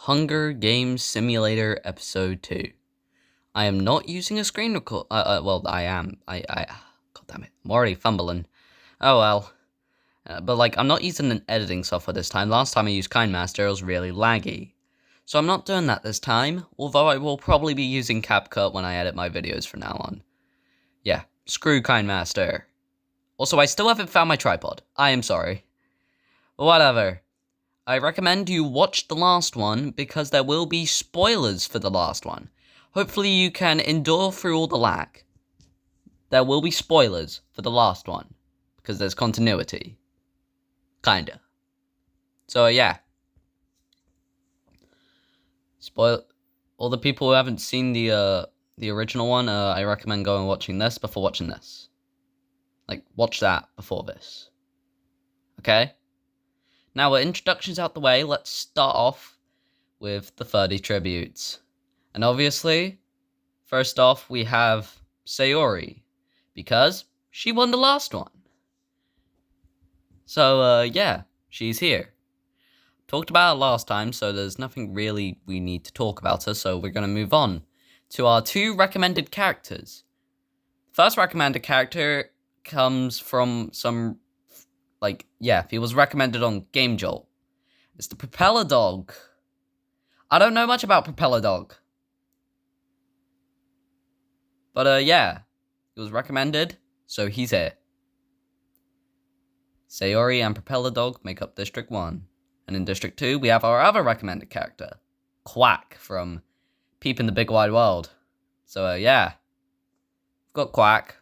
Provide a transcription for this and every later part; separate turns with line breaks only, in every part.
Hunger Games Simulator Episode 2. I am not using a screen record. Well, I am. God damn it. I'm already fumbling. Oh well. But I'm not using an editing software this time. Last time I used KineMaster, it was really laggy. So I'm not doing that this time, although I will probably be using CapCut when I edit my videos from now on. Yeah, screw KineMaster. Also, I still haven't found my tripod. I am sorry. Whatever. I recommend you watch the last one because there will be spoilers for the last one. Hopefully you can endure through all the lag. There will be spoilers for the last one because there's continuity. Kinda. So yeah. Spoil all the people who haven't seen the original one, I recommend going and watching this before watching this. Watch that before this. Okay? Now, with introductions out the way, let's start off with the 30 tributes. And obviously, first off, we have Sayori, because she won the last one. So, yeah, she's here. Talked about her last time, so there's nothing really we need to talk about her, so we're going to move on to our 2 recommended characters. First recommended character comes from he was recommended on Game Jolt. It's the Propeller Dog. I don't know much about Propeller Dog. But, yeah, it was recommended, so he's here. Sayori and Propeller Dog make up District 1. And in District 2, we have our other recommended character, Quack from Peep in the Big Wide World. So, yeah. We've got Quack.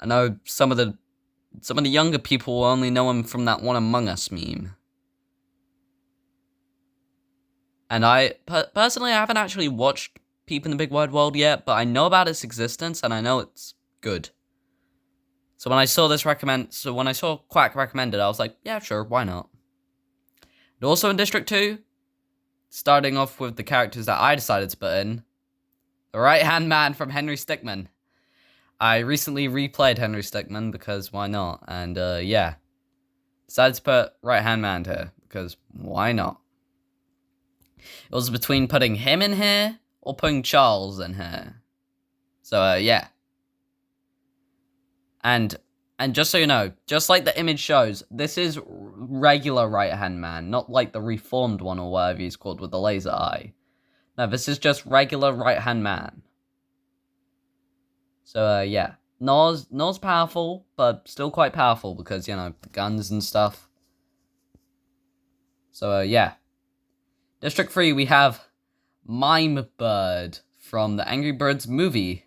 I know some of the younger people will only know him from that one Among Us meme. And I, personally, I haven't actually watched Peep in the Big Wide World yet, but I know about its existence, and I know it's good. So when I saw Quack recommended, I was like, yeah, sure, why not? And also in District 2, starting off with the characters that I decided to put in, the right-hand man from Henry Stickmin. I recently replayed Henry Stickmin because why not? And yeah, decided to put right-hand man here because why not? It was between putting him in here or putting Charles in here. So yeah. And just so you know, just like the image shows, this is regular right-hand man, not like the reformed one or whatever he's called with the laser eye. No, this is just regular right-hand man. So yeah. Nors powerful, but still quite powerful because, you know, the guns and stuff. So yeah. District 3, we have Mime Bird from the Angry Birds movie.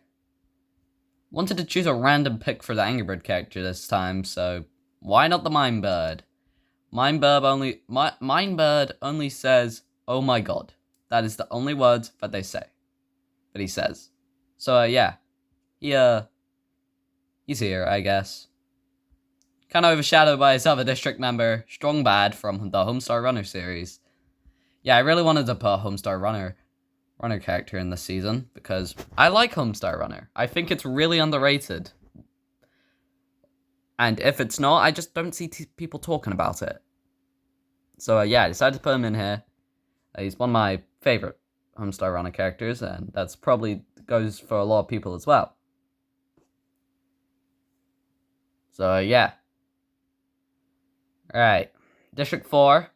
Wanted to choose a random pick for the Angry Bird character this time, so why not the Mime Bird? Mime Bird only says, "Oh my god." That is the only words that they say. That he says. So yeah. He's here, I guess. Kind of overshadowed by his other district member, Strong Bad from the Homestar Runner series. Yeah, I really wanted to put a Homestar Runner character in this season because I like Homestar Runner. I think it's really underrated. And if it's not, I just don't see people talking about it. So yeah, I decided to put him in here. He's one of my favorite Homestar Runner characters, and that's probably goes for a lot of people as well. So yeah. Alright. District 4,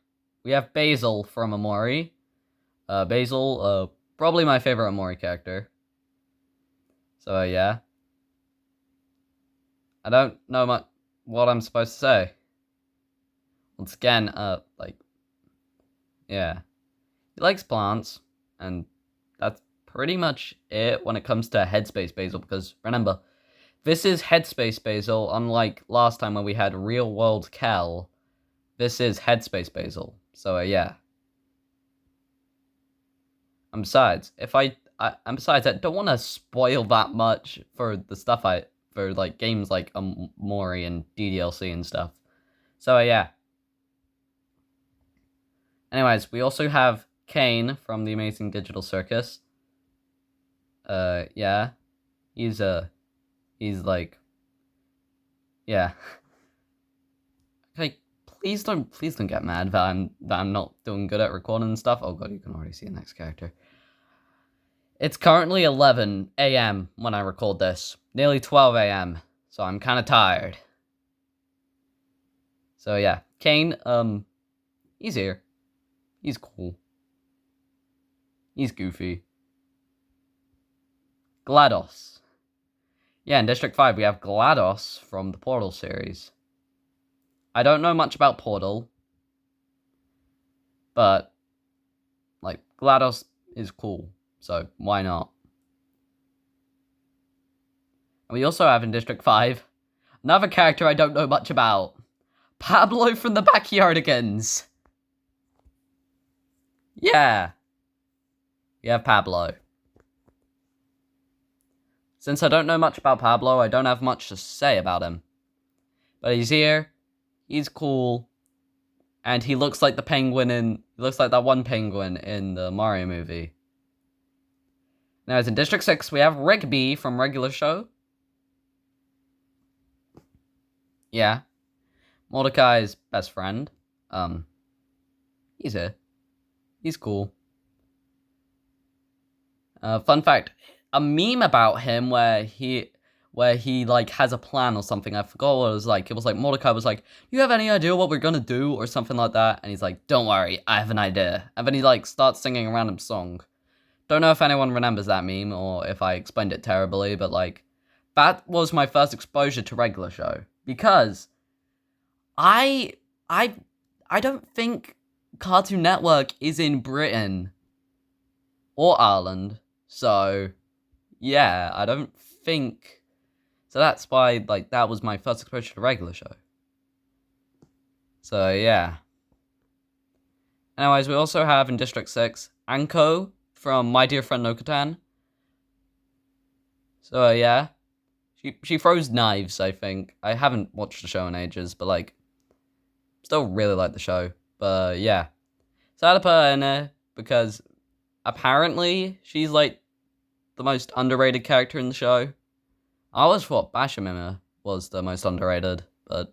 we have Basil from Amori. Basil, probably my favorite Amori character. So yeah. I don't know what I'm supposed to say. Once again, yeah. He likes plants, and that's pretty much it when it comes to Headspace Basil, because remember, this is Headspace Basil, unlike last time when we had Real World Cal. This is Headspace Basil. So yeah. And besides, I don't want to spoil that much for the stuff for games like Mori and DDLC and stuff. So yeah. Anyways, we also have Kane from the Amazing Digital Circus. Yeah. He's yeah. Can I please don't get mad that I'm not doing good at recording and stuff. Oh god, you can already see the next character. It's currently 11 a.m. when I record this. Nearly 12 a.m. So I'm kind of tired. So yeah, Kane, he's here. He's cool. He's goofy. GLaDOS. Yeah, in District 5 we have GLaDOS from the Portal series. I don't know much about Portal, but, like, GLaDOS is cool, so why not? And we also have in District 5, another character I don't know much about. Pablo from the Backyardigans. Yeah. We have Pablo. Since I don't know much about Pablo, I don't have much to say about him. But he's here, he's cool, and he looks like the penguin he looks like that one penguin in the Mario movie. Now, as in District 6, we have Rigby from Regular Show. Yeah. Mordecai's best friend. He's here. He's cool. Fun fact, a meme about him where he like has a plan or something. I forgot what it was like. It was like Mordecai was like, "You have any idea what we're gonna do?" or something like that. And he's like, "Don't worry, I have an idea." And then he like starts singing a random song. Don't know if anyone remembers that meme or if I explained it terribly, but like that was my first exposure to Regular Show because I don't think Cartoon Network is in Britain or Ireland. So yeah, I don't think. So that's why, like, that was my first exposure to Regular Show. So, yeah. Anyways, we also have in District 6, Anko from My Dear Friend Nokotan. So, yeah. She throws knives, I think. I haven't watched the show in ages, but, like, still really like the show. But, yeah. So I had to put her in there because apparently she's, like, the most underrated character in the show. I always thought Bashimima was the most underrated, but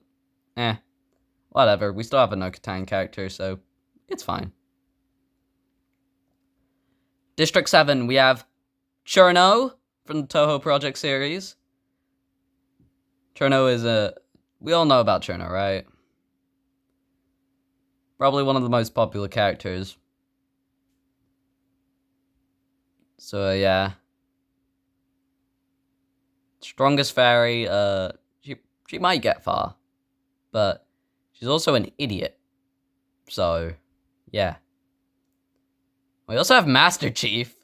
whatever. We still have a Nokotan character, so it's fine. District 7, we have Cherno from the Toho Project series. Cherno is we all know about Cherno, right? Probably one of the most popular characters. So, yeah. Strongest fairy, she might get far, but she's also an idiot. So, yeah. We also have Master Chief.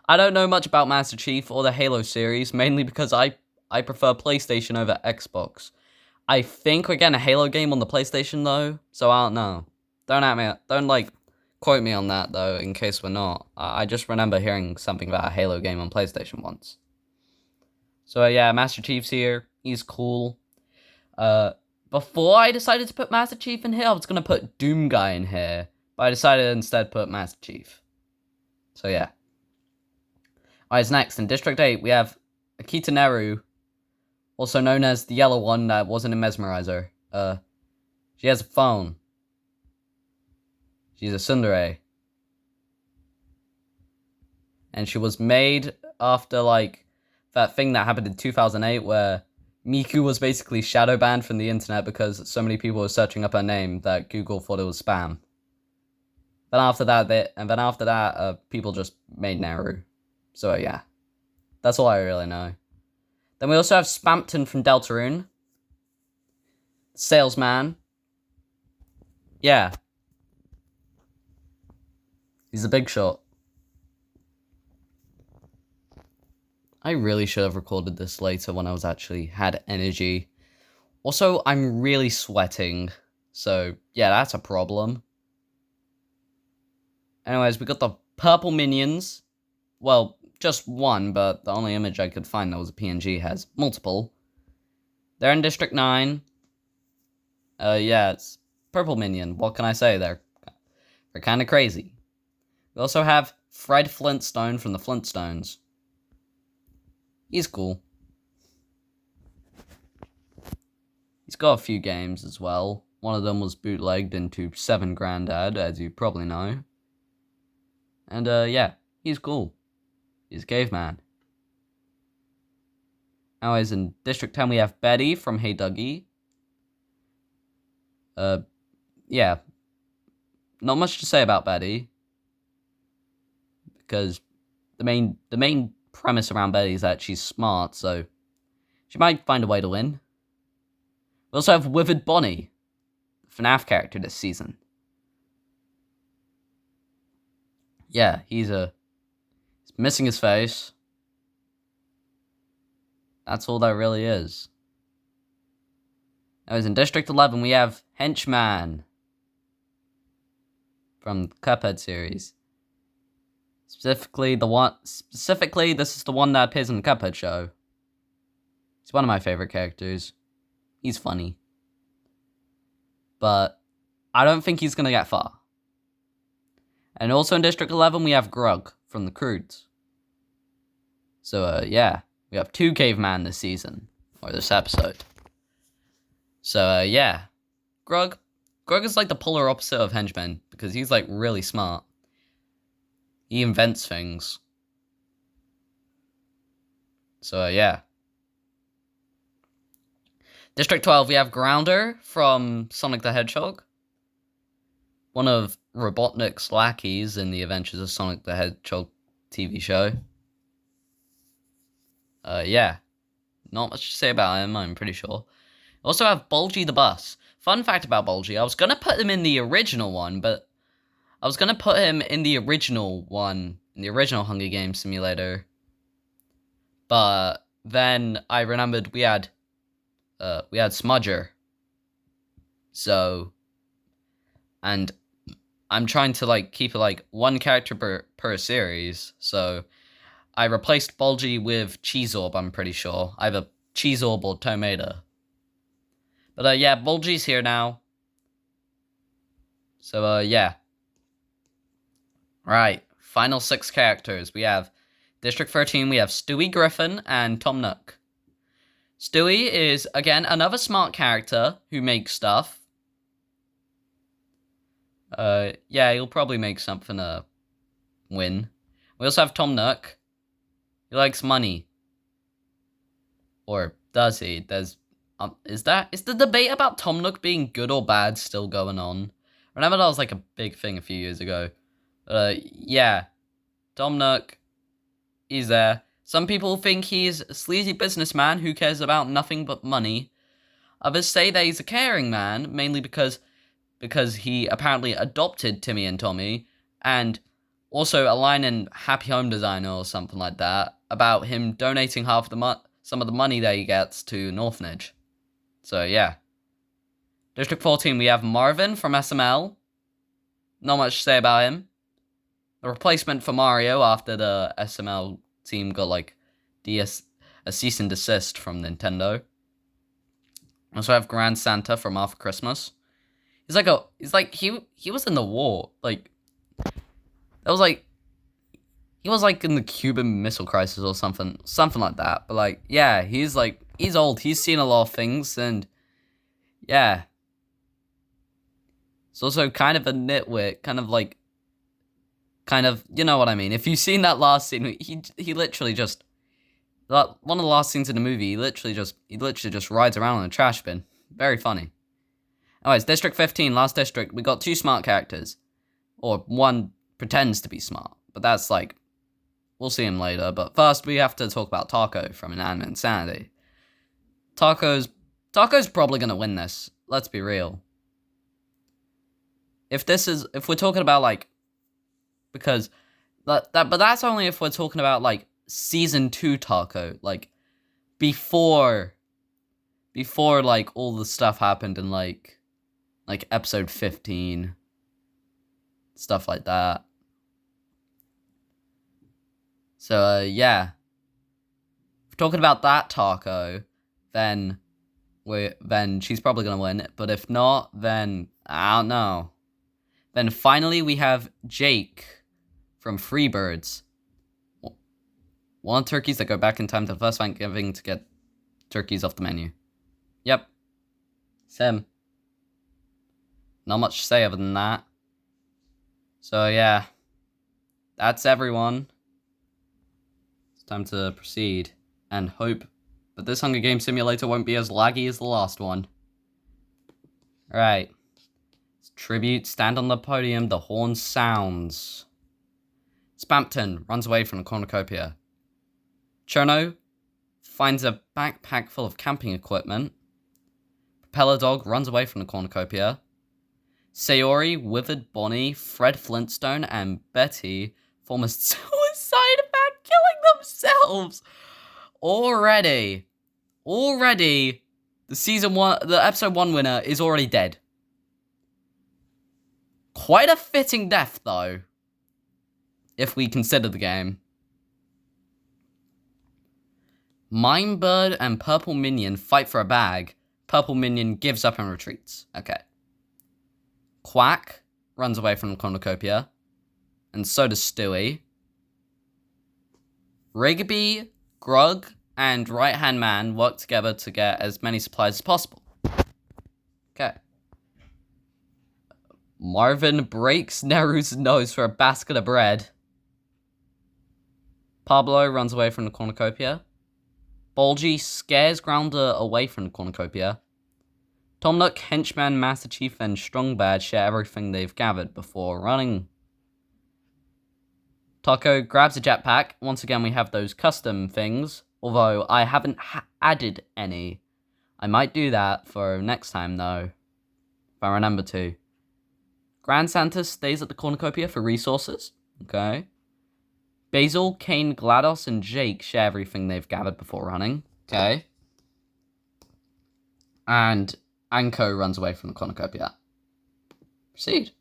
I don't know much about Master Chief or the Halo series, mainly because I prefer PlayStation over Xbox. I think we're getting a Halo game on the PlayStation though, so I don't know. Don't like quote me on that though, in case we're not. I just remember hearing something about a Halo game on PlayStation once. So yeah, Master Chief's here. He's cool. Before I decided to put Master Chief in here, I was gonna put Doom Guy in here, but I decided to instead put Master Chief. So yeah. Alright, next in District 8 we have Akita Neru, also known as the yellow one that wasn't in Mesmerizer. She has a phone. She's a tsundere. And she was made after, like, that thing that happened in 2008 where Miku was basically shadow banned from the internet because so many people were searching up her name that Google thought it was spam. Then after that, people just made Neru. So yeah, that's all I really know. Then we also have Spampton from Deltarune. Salesman. Yeah. He's a big shot. I really should have recorded this later when I was actually had energy. Also, I'm really sweating. So, yeah, that's a problem. Anyways, we got the purple minions. Well, just one, but the only image I could find that was a PNG has multiple. They're in District 9. Yeah, it's purple minion. What can I say? They're kind of crazy. We also have Fred Flintstone from the Flintstones. He's cool. He's got a few games as well. One of them was bootlegged into 7 Grandad, as you probably know. And yeah, he's cool. He's a caveman. Anyways, in District 10 we have Betty from Hey Dougie. Yeah, not much to say about Betty, because the main premise around Betty is that she's smart, so she might find a way to win. We also have Withered Bonnie, the FNAF character this season. Yeah, he's missing his face. That's all that really is. Anyways, in District 11 we have Henchman from the Cuphead series. Specifically, this is the one that appears in the Cuphead show. He's one of my favorite characters. He's funny. But I don't think he's gonna get far. And also in District 11, we have Grug from the Croods. So, yeah, we have 2 cavemen this season, or this episode. So, yeah, Grug is like the polar opposite of Henchman, because he's like really smart. He invents things. So, yeah. District 12, we have Grounder from Sonic the Hedgehog. One of Robotnik's lackeys in the Adventures of Sonic the Hedgehog TV show. Yeah. Not much to say about him, I'm pretty sure. Also have Bulgy the Bus. Fun fact about Bulgy, I was gonna put him in the original one, but I was gonna put him in the original one, in the original Hunger Games simulator. But then I remembered we had Smudger. So, and I'm trying to like keep it like 1 character per series, so I replaced Bulgy with Cheeseorb, I'm pretty sure. Either Cheeseorb or Tomato. But yeah, Bulgy's here now. So yeah. Right, final 6 characters. We have District 13, we have Stewie Griffin and Tom Nook. Stewie is, again, another smart character who makes stuff. Yeah, he'll probably make something win. We also have Tom Nook. He likes money. Or does he? Is the debate about Tom Nook being good or bad still going on? I remember that was like a big thing a few years ago. Yeah, Tom Nook, he's there. Some people think he's a sleazy businessman who cares about nothing but money. Others say that he's a caring man, mainly because he apparently adopted Timmy and Tommy, and also a line in Happy Home Designer or something like that about him donating some of the money that he gets to an orphanage. So yeah. District 14, we have Marvin from SML. Not much to say about him. The replacement for Mario after the SML team got like a cease and desist from Nintendo. We also have Grand Santa from After Christmas. He was in the war. Like, that was like, he was like in the Cuban Missile Crisis or something like that. But like, yeah, he's old. He's seen a lot of things, and yeah, he's also kind of a nitwit, kind of, you know what I mean. If you've seen that last scene, he literally just, one of the last scenes in the movie, he literally just rides around on a trash bin. Very funny. Anyways, District 15, last district, we got 2 smart characters. Or 1 pretends to be smart, but that's like, we'll see him later. But first, we have to talk about Taco from Inanimate Insanity. Taco's probably gonna win this. Let's be real. If we're talking about like, but that's only if we're talking about like season 2 Taco, like before like all the stuff happened in like episode 15, stuff like that. So yeah, if we're talking about that Taco, then she's probably gonna win. But if not, then I don't know. Then finally we have Jake from Freebirds. One of the turkeys that go back in time to the first Thanksgiving to get turkeys off the menu. Yep. It's him. Not much to say other than that. So yeah, that's everyone. It's time to proceed and hope that this Hunger Games simulator won't be as laggy as the last one. Right. Tribute, stand on the podium, the horn sounds. Spampton runs away from the cornucopia. Cherno finds a backpack full of camping equipment. Propeller Dog runs away from the cornucopia. Sayori, Withered Bonnie, Fred Flintstone, and Betty form a suicide pact, killing themselves. Already, the episode 1 winner is already dead. Quite a fitting death, though, if we consider the game. Minebird and Purple Minion fight for a bag. Purple Minion gives up and retreats. Okay. Quack runs away from the cornucopia, and so does Stewie. Rigby, Grug, and Right Hand Man work together to get as many supplies as possible. Okay. Marvin breaks Neru's nose for a basket of bread. Pablo runs away from the cornucopia. Bulgy scares Grounder away from the cornucopia. Tom Nook, Henchman, Master Chief, and Strongbad share everything they've gathered before running. Taco grabs a jetpack. Once again, we have those custom things, although I haven't added any. I might do that for next time, though, if I remember to. Grand Santa stays at the cornucopia for resources. Okay. Basil, Kane, GLaDOS, and Jake share everything they've gathered before running. Okay. And Anko runs away from the cornucopia. Proceed.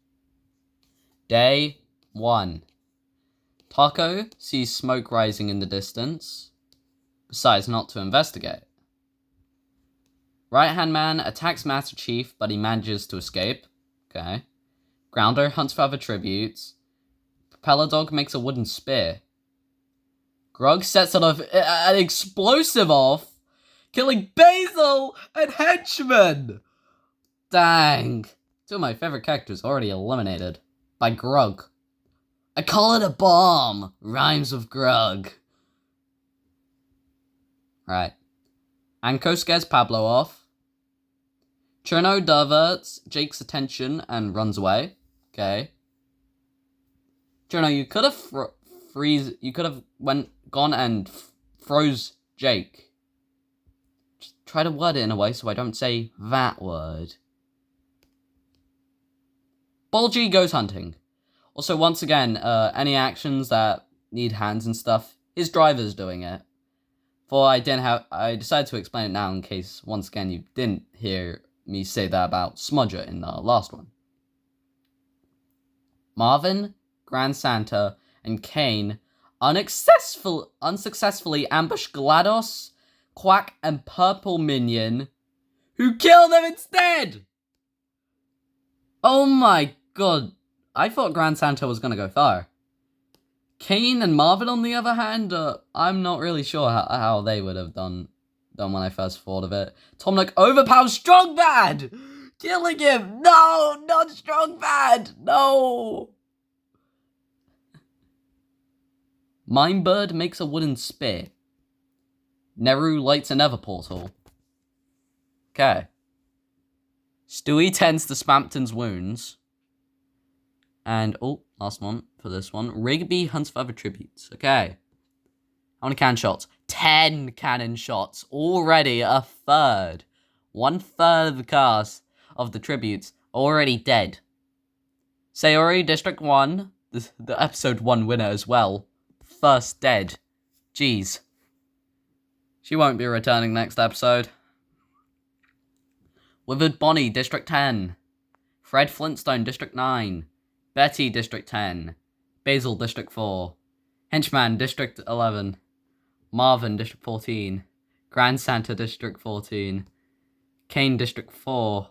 Day 1. Taco sees smoke rising in the distance, decides not to investigate. Right-hand man attacks Master Chief, but he manages to escape. Okay. Grounder hunts for other tributes. Propeller Dog makes a wooden spear. Grug sets an explosive off, killing Basil and Henchman! Dang. 2 of my favorite characters already eliminated by Grug. I call it a bomb. Rhymes with Grug. Right. Anko scares Pablo off. Cherno diverts Jake's attention and runs away. Okay. Cherno, you could have gone and froze Jake. Just try to word it in a way so I don't say that word. Bulgy goes hunting. Also, once again, any actions that need hands and stuff, his driver's doing it. I decided to explain it now in case, once again, you didn't hear me say that about Smudger in the last one. Marvin, Grand Santa, and Kane unsuccessfully ambush GLaDOS, Quack, and Purple Minion, who kill them instead! Oh my god, I thought Grand Santa was gonna go far. Kane and Marvin, on the other hand, I'm not really sure how they would have done when I first thought of it. Tom Nook overpowers Strongbad! Killing him! No, not Strongbad! No! Minebird makes a wooden spear. Neru lights a nether portal. Okay. Stewie tends to Spampton's wounds. And, last one for this one. Rigby hunts for other tributes. Okay. How many cannon shots? 10 cannon shots. Already a third. 1/3 of the cast of the tributes already dead. Sayori, District 1. The episode 1 winner as well. First dead. Jeez. She won't be returning next episode. Withered Bonnie, District 10. Fred Flintstone, District 9. Betty, District 10. Basil, District 4. Henchman, District 11. Marvin, District 14. Grand Santa, District 14. Kane, District 4.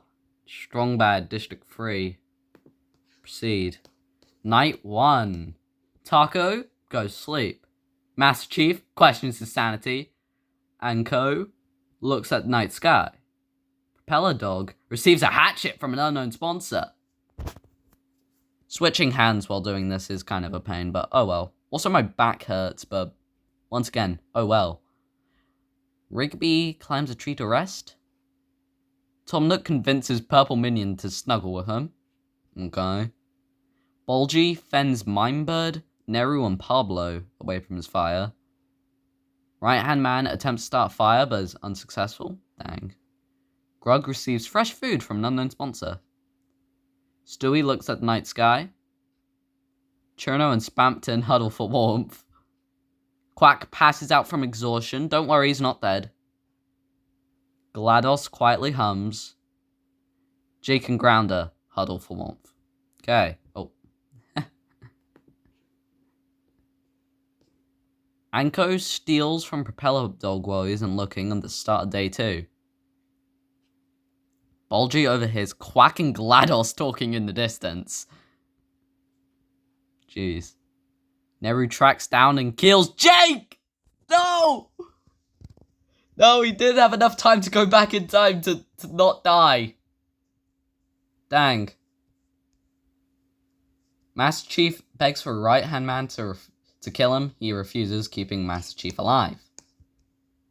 Strongbad, District 3. Proceed. Night 1. Taco goes sleep. Master Chief questions his sanity. Anko looks at the night sky. Propeller Dog receives a hatchet from an unknown sponsor. Switching hands while doing this is kind of a pain, but oh well. Also, my back hurts, but once again, oh well. Rigby climbs a tree to rest. Tom Nook convinces Purple Minion to snuggle with him. Okay. Bulgy fends Minebird, Neru, and Pablo away from his fire. Right-hand man attempts to start a fire, but is unsuccessful. Dang. Grug receives fresh food from an unknown sponsor. Stewie looks at the night sky. Cherno and Spampton huddle for warmth. Quack passes out from exhaustion. Don't worry, he's not dead. GLaDOS quietly hums. Jake and Grounder huddle for warmth. Okay. Oh. Anko steals from Propeller Dog while he isn't looking at the start of day 2. Bulgy overhears Quack and GLaDOS talking in the distance. Jeez. Neru tracks down and kills Jake! No! No, he didn't have enough time to go back in time to not die. Dang. Master Chief begs for right-hand man to kill him. He refuses, keeping Master Chief alive.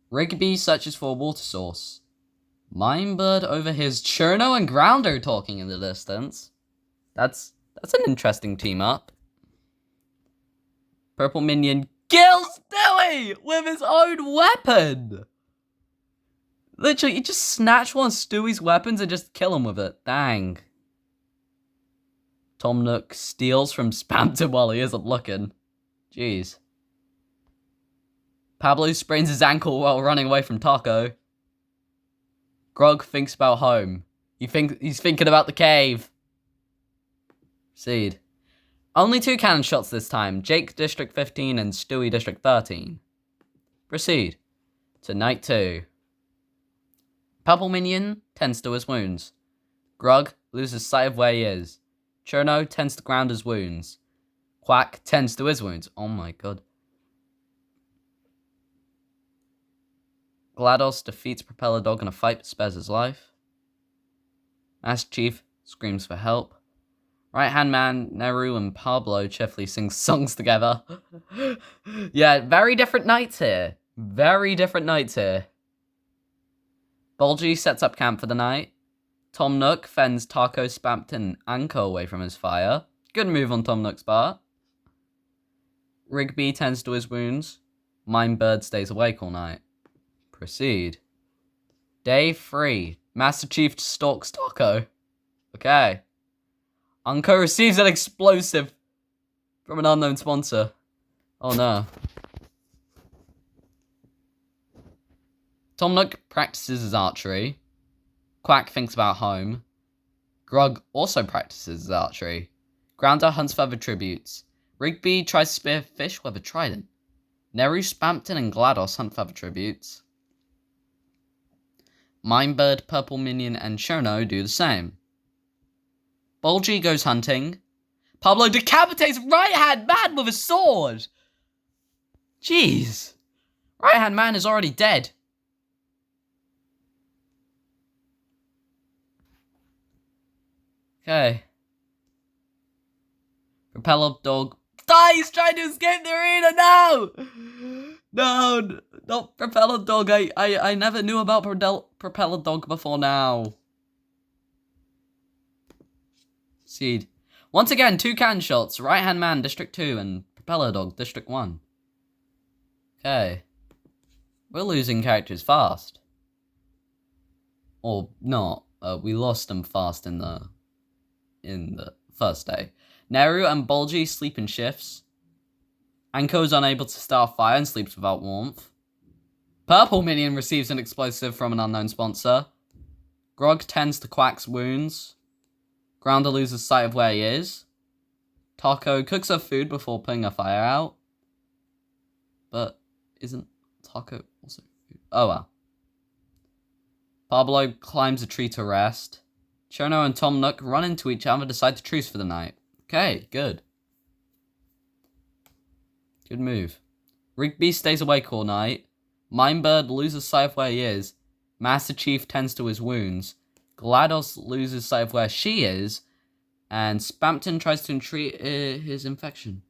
Rigby searches for a water source. Minebird overhears Cherno and Grounder talking in the distance. That's an interesting team up. Purple Minion kills Stewie with his own weapon. Literally, he just snatched one of Stewie's weapons and just kill him with it. Dang. Tom Nook steals from Spampton while he isn't looking. Jeez. Pablo sprains his ankle while running away from Taco. Grog thinks about home. He's thinking about the cave. Proceed. Only 2 cannon shots this time. Jake District 15 and Stewie District 13. Proceed to night 2. Purple Minion tends to his wounds. Grug loses sight of where he is. Cherno tends to Grounder's wounds. Quack tends to his wounds. Oh my god. GLaDOS defeats Propeller Dog in a fight but spares his life. Master Chief screams for help. Right-hand man, Neru, and Pablo cheerfully sing songs together. Yeah, very different nights here. Very different nights here. Bulgy sets up camp for the night. Tom Nook fends Taco, Spampton, and Anko away from his fire. Good move on Tom Nook's part. Rigby tends to his wounds. Minebird stays awake all night. Proceed. Day 3. Master Chief stalks Taco. Okay. Anko receives an explosive from an unknown sponsor. Oh no. Tom Nook practices his archery. Quack thinks about home. Grug also practices his archery. Grounder hunts for other tributes. Rigby tries to spear fish with a trident. Neru, Spampton, and GLaDOS hunt for other tributes. Minebird, Purple Minion, and Cherno do the same. Bulgy goes hunting. Pablo decapitates right-hand man with a sword! Jeez. Right-hand man is already dead. Okay. Propeller Dog. Die! He's trying to escape the arena! No! No! Not Propeller Dog. I never knew about Propeller Dog before now. Seed. Once again, 2 cannon shots. Right-hand man, District 2, and Propeller Dog, District 1. Okay. We're losing characters fast. Or not. We lost them fast in the first day. Neru and Bulgy sleep in shifts. Anko is unable to start a fire and sleeps without warmth. Purple Minion receives an explosive from an unknown sponsor. Grog tends to Quack's wounds. Grounder loses sight of where he is. Taco cooks her food before putting a fire out. But isn't Taco also food? Oh well. Pablo climbs a tree to rest. Cherno and Tom Nook run into each other and decide to truce for the night. Okay, good. Good move. Rigby stays awake all night. Minebird loses sight of where he is. Master Chief tends to his wounds. GLaDOS loses sight of where she is. And Spampton tries to treat his infection.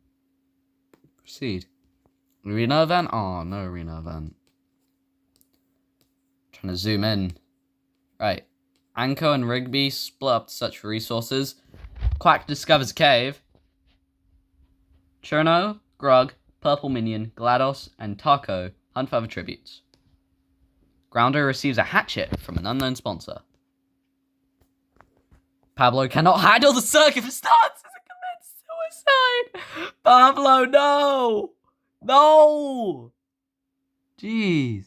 Proceed. Arena event? Oh, no arena event. Trying to zoom in. Right. Anko and Rigby split up to search for resources. Quack discovers cave. Cherno, Grug, Purple Minion, GLaDOS, and Taco hunt for other tributes. Grounder receives a hatchet from an unknown sponsor. Pablo cannot handle the circumstances and commits suicide. Pablo, no! No! Jeez.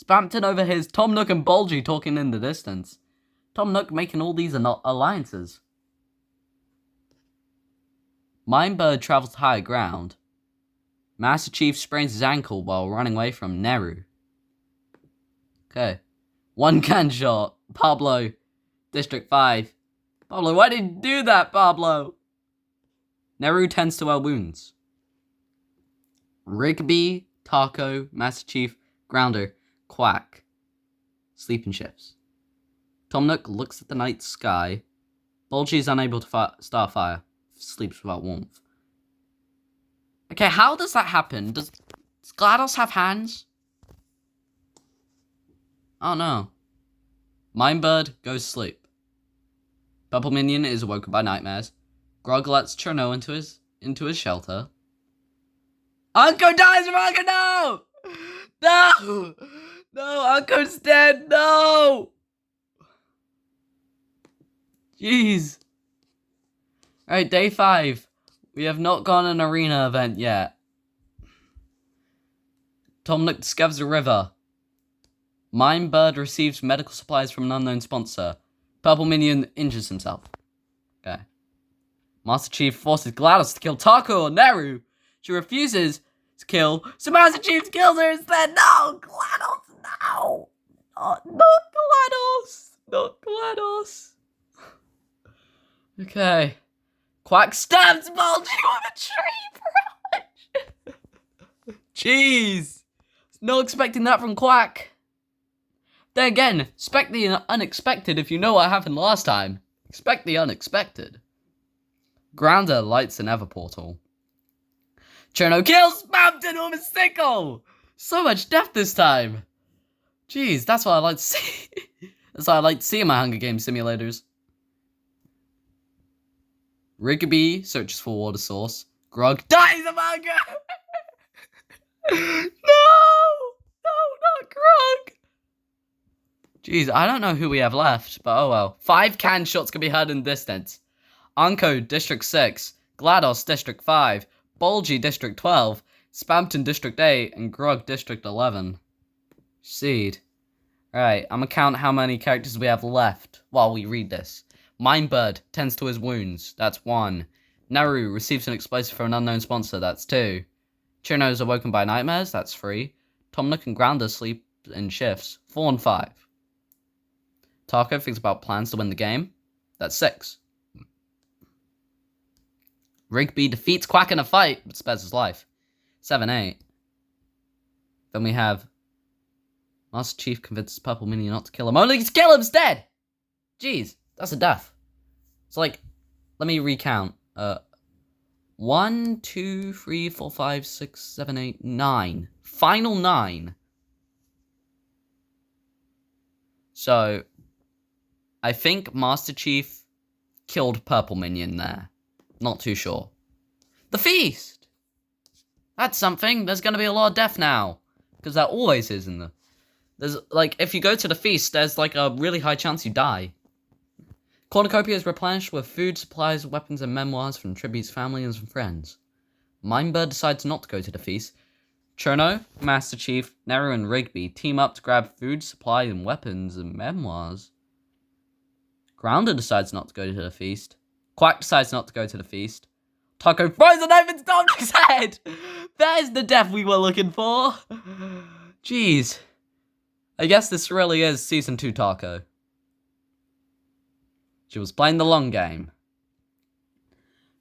Spampton overhears Tom Nook and Bulgy talking in the distance. Tom Nook making all these alliances. Mindbird travels to higher ground. Master Chief sprains his ankle while running away from Neru. Okay. One can shot. Pablo. District 5. Pablo, why did you do that, Pablo? Neru tends to her wounds. Rigby, Taco, Master Chief, Grounder, Quack. Sleeping shifts. Tom Nook looks at the night sky. Bulgy is unable to start fire. Sleeps without warmth. Okay, how does that happen? Does GLaDOS have hands? Oh no. Mindbird goes to sleep. Purple Minion is awoken by nightmares. Grog lets Cherno into his shelter. Unko dies from hunger, no! No! No, Unko's dead, no! Jeez. Alright, day 5. We have not gone an arena event yet. Tom Nook discovers a river. Mindbird receives medical supplies from an unknown sponsor. Purple Minion injures himself. Okay. Master Chief forces GLaDOS to kill Taco or Neru. She refuses to kill, so Master Chief kills her instead. No, GLaDOS, no. Not GLaDOS. Not GLaDOS. Okay. Quack stabs Bulgy with a tree branch. Jeez. Not expecting that from Quack. Then again, expect the unexpected if you know what happened last time. Expect the unexpected. Grounder lights an Nether portal. Cherno kills Spampton with a sickle! So much death this time. Jeez, that's what I like to see. That's what I like to see in my Hunger Games simulators. Rigby searches for water source. Grog dies of hunger! No! No, not Grog! Jeez, I don't know who we have left, but oh well. 5 can shots can be heard in distance. Anko, District 6. GLaDOS, District 5. Bulgy, District 12. Spampton, District 8. And Grog, District 11. Seed. Alright, I'm gonna count how many characters we have left while we read this. Mindbird tends to his wounds. That's 1. Neru receives an explosive from an unknown sponsor. That's 2. Cherno is awoken by nightmares. That's 3. Tom Nook and Grounder sleep in shifts. 4 and 5. Taco thinks about plans to win the game. That's 6. Rigby defeats Quack in a fight, but spares his life. 7, 8. Then we have Master Chief convinces Purple Minion not to kill him, only to kill him instead! Jeez, that's a death. It's like, let me recount. 1, 2, 3, 4, 5, 6, 7, 8, 9. Final 9. So, I think Master Chief killed Purple Minion there. Not too sure. The feast! That's something. There's going to be a lot of death now. Because there always is in the... There's, like, if you go to the feast, there's, like, a really high chance you die. Cornucopia is replenished with food, supplies, weapons, and memoirs from Tribute's family and some friends. Mindbird decides not to go to the feast. Cherno, Master Chief, Neru, and Rigby team up to grab food, supplies, and weapons and memoirs. Grounder decides not to go to the feast. Quack decides not to go to the feast. Taco throws a knife into Tom Nook's head! That is the death we were looking for! Jeez. I guess this really is Season 2 Taco. She was playing the long game.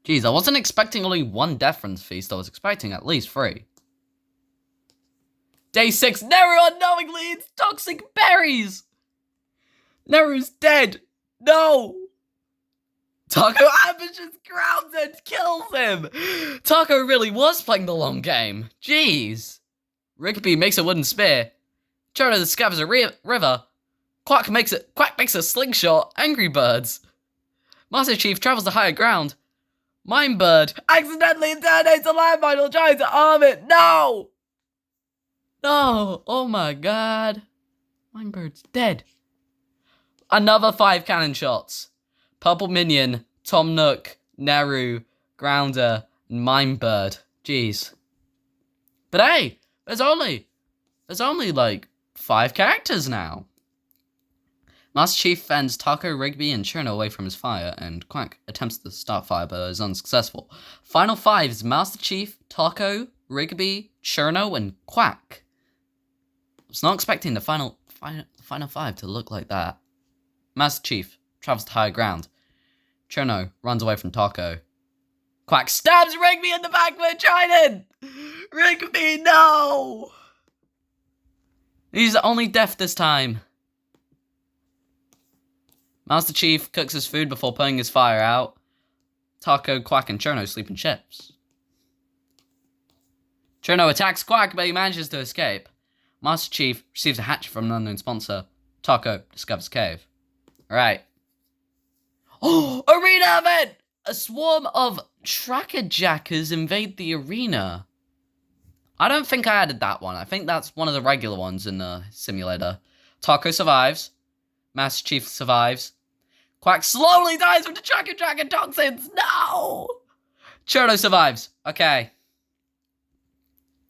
Jeez, I wasn't expecting only 1 death from the feast. I was expecting at least 3. Day 6, Neru unknowingly eats toxic berries! Neru's dead! No! Taco ambushes grounds and kills him! Taco really was playing the long game. Jeez. Rigby makes a wooden spear. Cherno discovers a river. Quack makes a slingshot. Angry Birds. Master Chief travels to higher ground. Minebird accidentally detonates a landmine while trying to arm it. No! No! Oh my god. Minebird's dead. Another 5 cannon shots. Purple Minion, Tom Nook, Neru, Grounder, and Minebird. Jeez. But hey, there's only like 5 characters now. Master Chief fends Taco, Rigby, and Cherno away from his fire, and Quack attempts to start fire but is unsuccessful. Final 5 is Master Chief, Taco, Rigby, Cherno, and Quack. I was not expecting the final 5 to look like that. Master Chief travels to higher ground. Cherno runs away from Taco. Quack stabs Rigby in the back with a trident! Rigby, no! He's only deaf this time. Master Chief cooks his food before putting his fire out. Taco, Quack, and Cherno sleep in ships. Cherno attacks Quack, but he manages to escape. Master Chief receives a hatchet from an unknown sponsor. Taco discovers cave. Alright. Oh! Arena event! A swarm of tracker jackers invade the arena. I don't think I added that one. I think that's one of the regular ones in the simulator. Taco survives. Master Chief survives. Quack slowly dies from the tracker toxins. No! Cherno survives. Okay.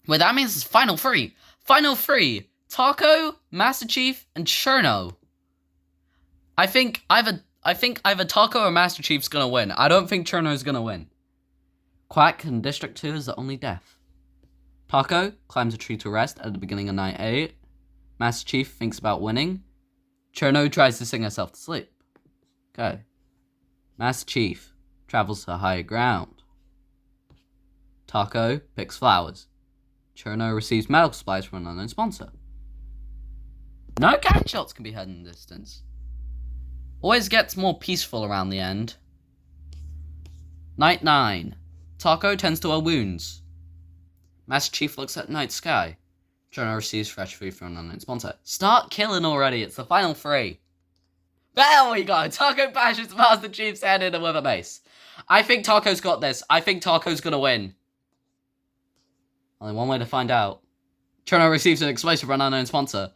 Wait, that means it's final 3. Final 3. Taco, Master Chief, and Cherno. I think either Taco or Master Chief's gonna win. I don't think Cherno's gonna win. Quack in District 2 is the only death. Taco climbs a tree to rest at the beginning of Night 8. Master Chief thinks about winning. Cherno tries to sing herself to sleep. Okay. Master Chief travels to higher ground. Taco picks flowers. Cherno receives medical supplies from an unknown sponsor. No cannon shots can be heard in the distance. Always gets more peaceful around the end. Night 9. Taco tends to her wounds. Master Chief looks at the night sky. Cherno receives fresh food from an unknown sponsor. Start killing already, it's the final 3. There we go! Taco bashes Master Chief's head in with a mace. I think Taco's got this. I think Taco's gonna win. Only one way to find out. Cherno receives an explosive from an unknown sponsor.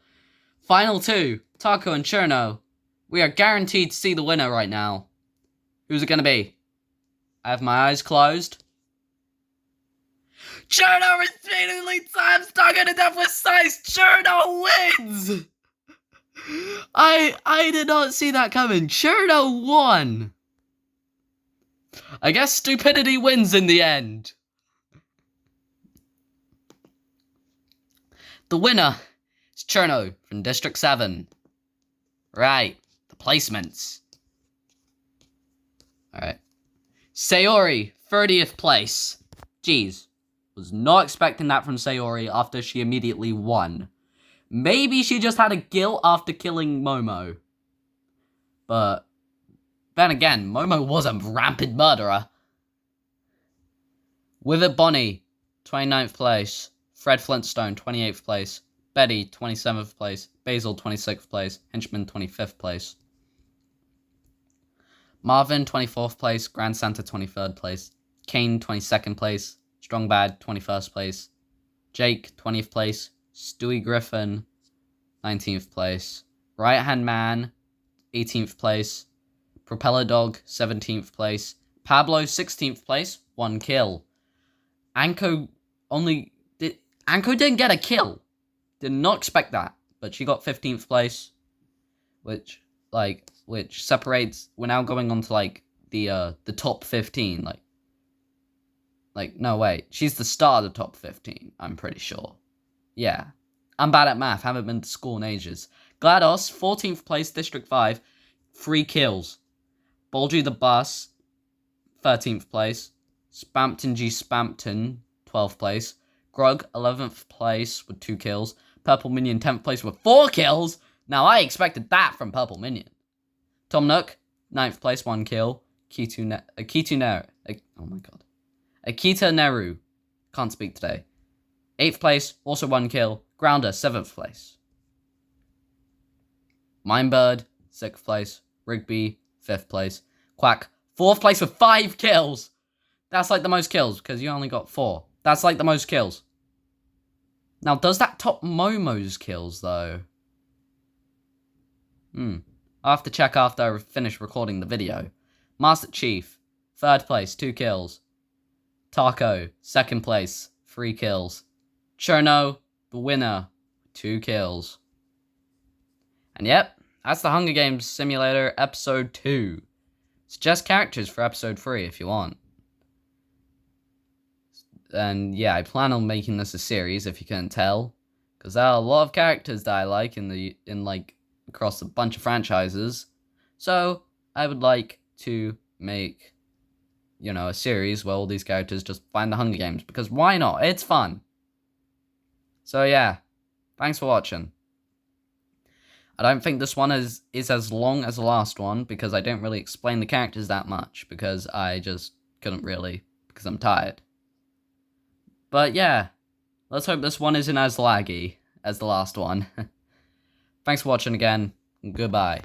Final 2. Taco and Cherno. We are guaranteed to see the winner right now. Who's it gonna be? I have my eyes closed. Cherno repeatedly slams Taco to death with size. Cherno wins! I did not see that coming. Cherno won! I guess stupidity wins in the end. The winner is Cherno from District 7. Right, the placements. Alright. Sayori, 30th place. Jeez. Was not expecting that from Sayori after she immediately won. Maybe she just had a guilt after killing Momo. But then again, Momo was a rampant murderer. With it, Bonnie, 29th place. Fred Flintstone, 28th place. Betty, 27th place. Basil, 26th place. Henchman, 25th place. Marvin, 24th place. Grand Santa, 23rd place. Kane, 22nd place. Strong Bad, 21st place. Jake, 20th place. Stewie Griffin, 19th place. Right Hand Man, 18th place. Propeller Dog, 17th place. Pablo, 16th place. 1 kill. Anko didn't get a kill. Did not expect that. But she got 15th place. Which separates. We're now going on to the top 15. No wait. She's the star of the top 15, I'm pretty sure. Yeah. I'm bad at math, haven't been to school in ages. GLaDOS, 14th place, District 5, 3 kills. Bulgy the Bus, 13th place. Spampton G. Spampton, 12th place. Grug, 11th place with 2 kills. Purple Minion, 10th place with 4 kills. Now I expected that from Purple Minion. Tom Nook, 9th place, 1 kill. Oh my god. Akita Neru. Can't speak today. 8th place, also 1 kill. Grounder, 7th place. Minebird, 6th place. Rigby, 5th place. Quack, 4th place with 5 kills. That's like the most kills, because you only got 4. That's like the most kills. Now, does that top Momo's kills, though? I'll have to check after I finish recording the video. Master Chief, 3rd place, 2 kills. Taco, 2nd place, 3 kills. Cherno, the winner, 2 kills. And yep, that's the Hunger Games Simulator Episode 2. Suggest characters for Episode 3 if you want. And yeah, I plan on making this a series, if you couldn't tell. Because there are a lot of characters that I like across a bunch of franchises. So, I would like to make, a series where all these characters just find the Hunger Games. Because why not? It's fun. So yeah, thanks for watching. I don't think this one is as long as the last one, because I didn't really explain the characters that much, because I just couldn't really, because I'm tired. But yeah, let's hope this one isn't as laggy as the last one. Thanks for watching again, and goodbye.